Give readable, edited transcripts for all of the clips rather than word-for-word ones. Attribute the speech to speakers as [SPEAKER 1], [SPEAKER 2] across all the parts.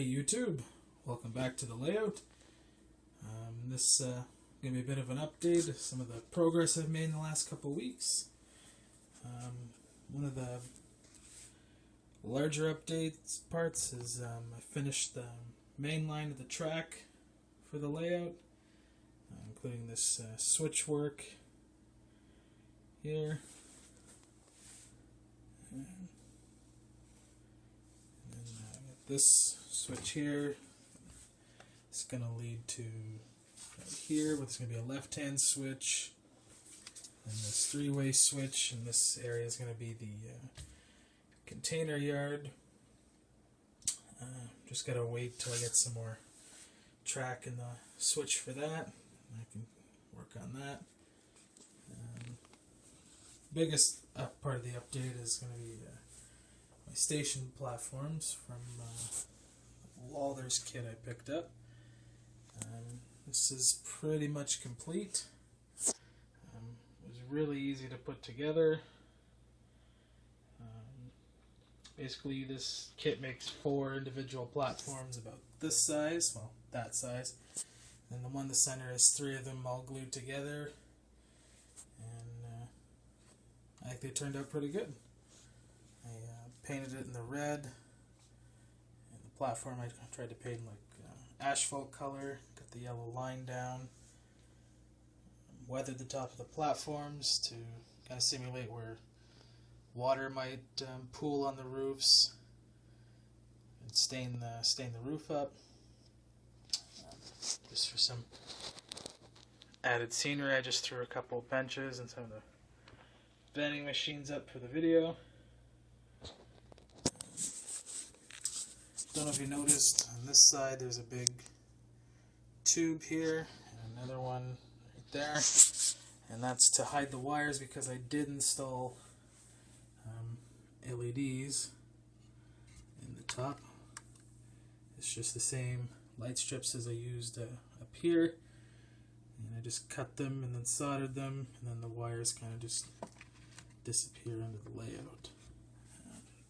[SPEAKER 1] Hey YouTube, welcome back to the layout. This is going to be a bit of an update of some of the progress I've made in the last couple of weeks. One of the larger updates parts is I finished the main line of the track for the layout, including this switch work here. And then I got this switch here. It's going to lead to right here, where there's going to be a left-hand switch, and this three-way switch, and this area is going to be the container yard. Just got to wait till I get some more track in the switch for that. I can work on that. Biggest part of the update is going to be my station platforms from Walther's kit I picked up. This is pretty much complete. It was really easy to put together. Basically, this kit makes 4 individual platforms about this size, well, that size. And the one in the center is 3 of them all glued together. And I think they turned out pretty good. I painted it in the red. And the platform I tried to paint like asphalt color, got the yellow line down, weathered the top of the platforms to kind of simulate where water might pool on the roofs and stain the roof up. Just for some added scenery, I just threw a couple of benches and some of the vending machines up for the video. Don't know if you noticed, on this side there's a big tube here and another one right there, and that's to hide the wires because I did install LEDs in the top. It's just the same light strips as I used up here, and I just cut them and then soldered them, and then the wires kind of just disappear under the layout.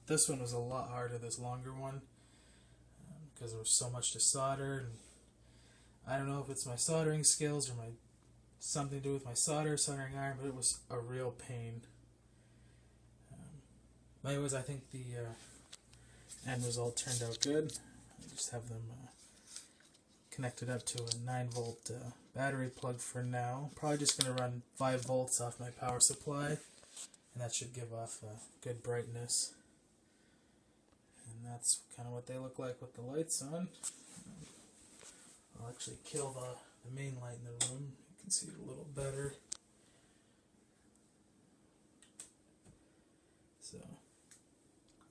[SPEAKER 1] This one was a lot harder, this longer one, because there was so much to solder, and I don't know if it's my soldering skills or something to do with my soldering iron, but it was a real pain. Anyways, I think the end result turned out good. I just have them connected up to a 9-volt battery plug for now. Probably just going to run 5 volts off my power supply, and that should give off good brightness. And that's kind of what they look like with the lights on. I'll actually kill the main light in the room. You can see it a little better. So,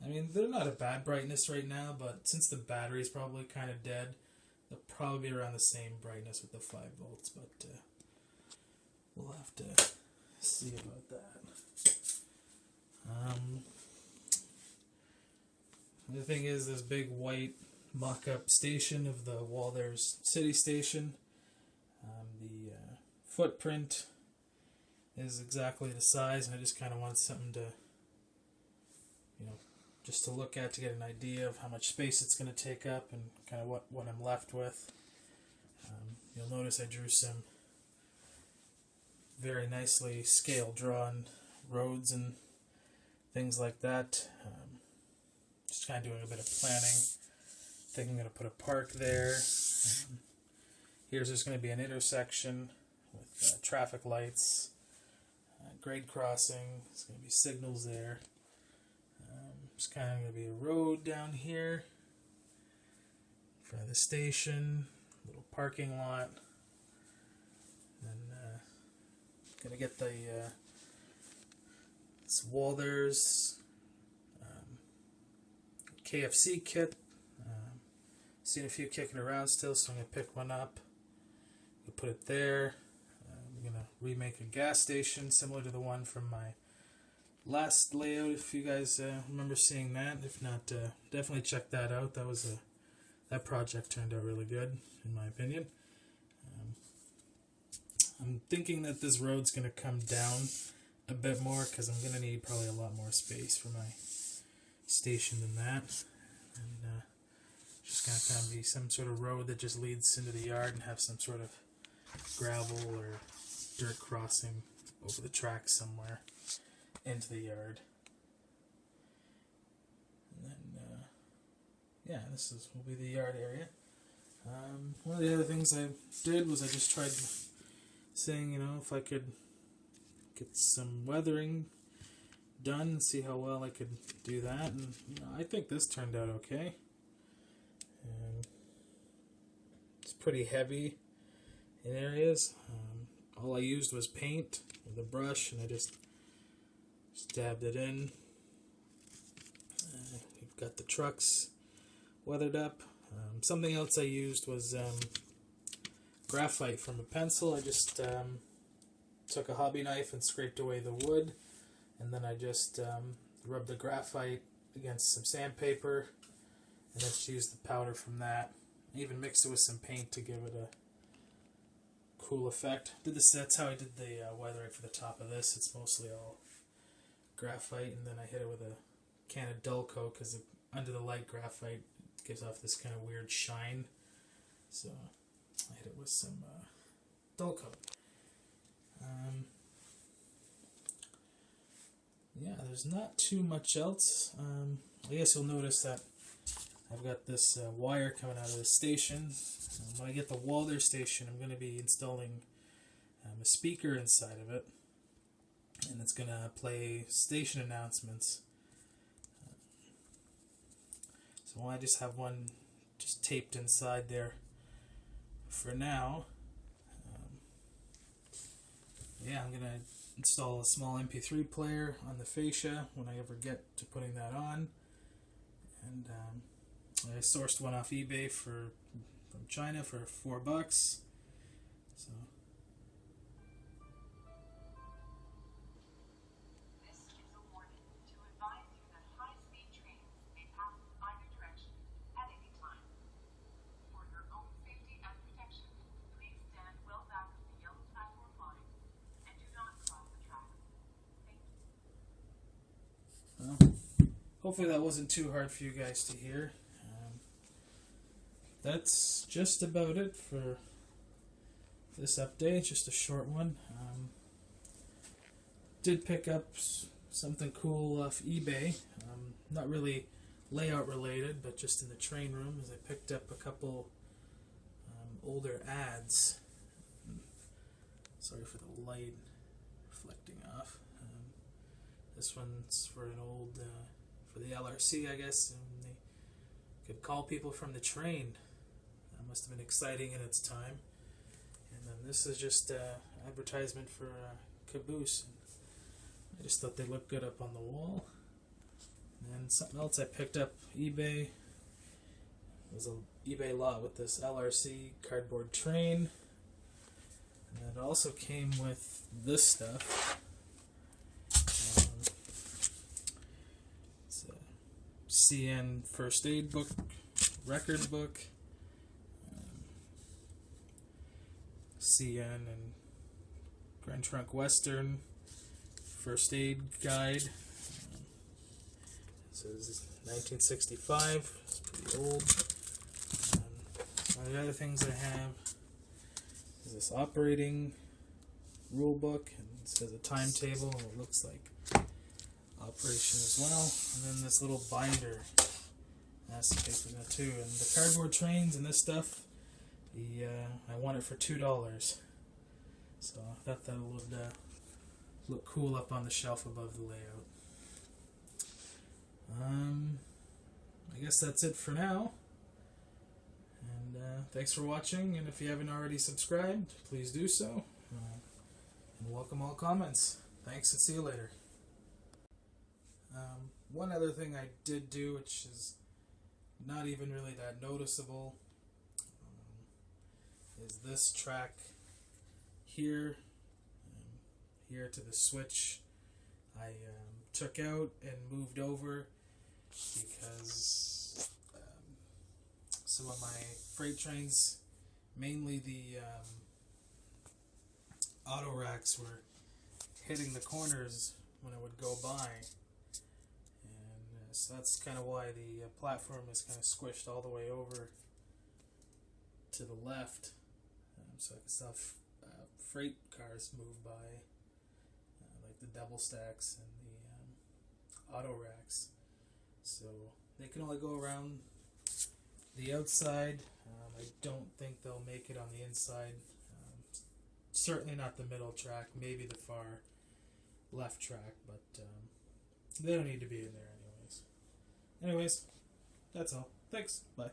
[SPEAKER 1] I mean, they're not a bad brightness right now, but since the battery's probably kind of dead, they'll probably be around the same brightness with the 5 volts, but we'll have to see about that. The thing is, this big white mock-up station of the Walther's City Station, the footprint is exactly the size, and I just kind of want something to, just to look at to get an idea of how much space it's going to take up and kind of what I'm left with. You'll notice I drew some very nicely scale drawn roads and things like that. Just kind of doing a bit of planning. I think I'm going to put a park there. Here's just going to be an intersection with traffic lights, grade crossing. There's going to be signals there. There's kind of going to be a road down here in front of the station, little parking lot. And going to get the this Walther's KFC kit. Seen a few kicking around still, so I'm going to pick one up. We'll put it there. I'm going to remake a gas station similar to the one from my last layout, if you guys remember seeing that. If not, definitely check that out. That project turned out really good, in my opinion. I'm thinking that this road's going to come down a bit more, because I'm going to need probably a lot more space for my station than that. And Just gonna kind of be some sort of road that just leads into the yard and have some sort of gravel or dirt crossing over the track somewhere into the yard. And then, yeah, will be the yard area. One of the other things I did was I just tried saying, if I could get some weathering done and see how well I could do that. And I think this turned out okay. It's pretty heavy in areas. All I used was paint with a brush, and I just dabbed it in. We've got the trucks weathered up. Something else I used was graphite from a pencil. I just took a hobby knife and scraped away the wood, and then I just rubbed the graphite against some sandpaper, and just used the powder from that. I even mixed it with some paint to give it a cool effect. That's how I did the weathering for the top of this. It's mostly all graphite, and then I hit it with a can of Dullcote because under the light graphite gives off this kind of weird shine. So I hit it with some Dullcote. Yeah, there's not too much else. I guess you'll notice that I've got this wire coming out of the station. When I get the Walther station, I'm going to be installing a speaker inside of it, and it's going to play station announcements. So I just have one just taped inside there for now. Yeah, I'm going to install a small MP3 player on the fascia when I ever get to putting that on. And I sourced one off eBay from China for $4. So.
[SPEAKER 2] This is a warning to advise you that high-speed trains may pass in either direction at any time. For your own safety and protection, please stand well back from the yellow platform line and do not cross the tracks. Thank you.
[SPEAKER 1] Well, hopefully that wasn't too hard for you guys to hear. That's just about it for this update, just a short one. Did pick up something cool off eBay, not really layout related, but just in the train room, as I picked up a couple older ads. Sorry for the light reflecting off. This one's for an old, for the LRC, I guess, and they could call people from the train. That must have been exciting in its time. And then this is just advertisement for Caboose. I just thought they looked good up on the wall. And then something else I picked up eBay. It was an eBay lot with this LRC cardboard train. And it also came with this stuff. It's a CN first aid book, record book. CN and Grand Trunk Western first aid guide. This is 1965. It's pretty old. One of the other things I have is this operating rule book, and it says a timetable, and it looks like operation as well. And then this little binder has some paper in it too. And the cardboard trains and this stuff, I won it for $2. So I thought that would look cool up on the shelf above the layout. I guess that's it for now. And thanks for watching, and if you haven't already subscribed, please do so. And welcome all comments. Thanks, and see you later. One other thing I did do, which is not even really that noticeable, is this track here, here to the switch. I took out and moved over because some of my freight trains, mainly the auto racks, were hitting the corners when I would go by, and So that's kind of why the platform is kind of squished all the way over to the left, so I can still have freight cars move by, like the double stacks and the auto racks. So they can only go around the outside. I don't think they'll make it on the inside. Certainly not the middle track, maybe the far left track, but they don't need to be in there anyways. Anyways, that's all. Thanks. Bye.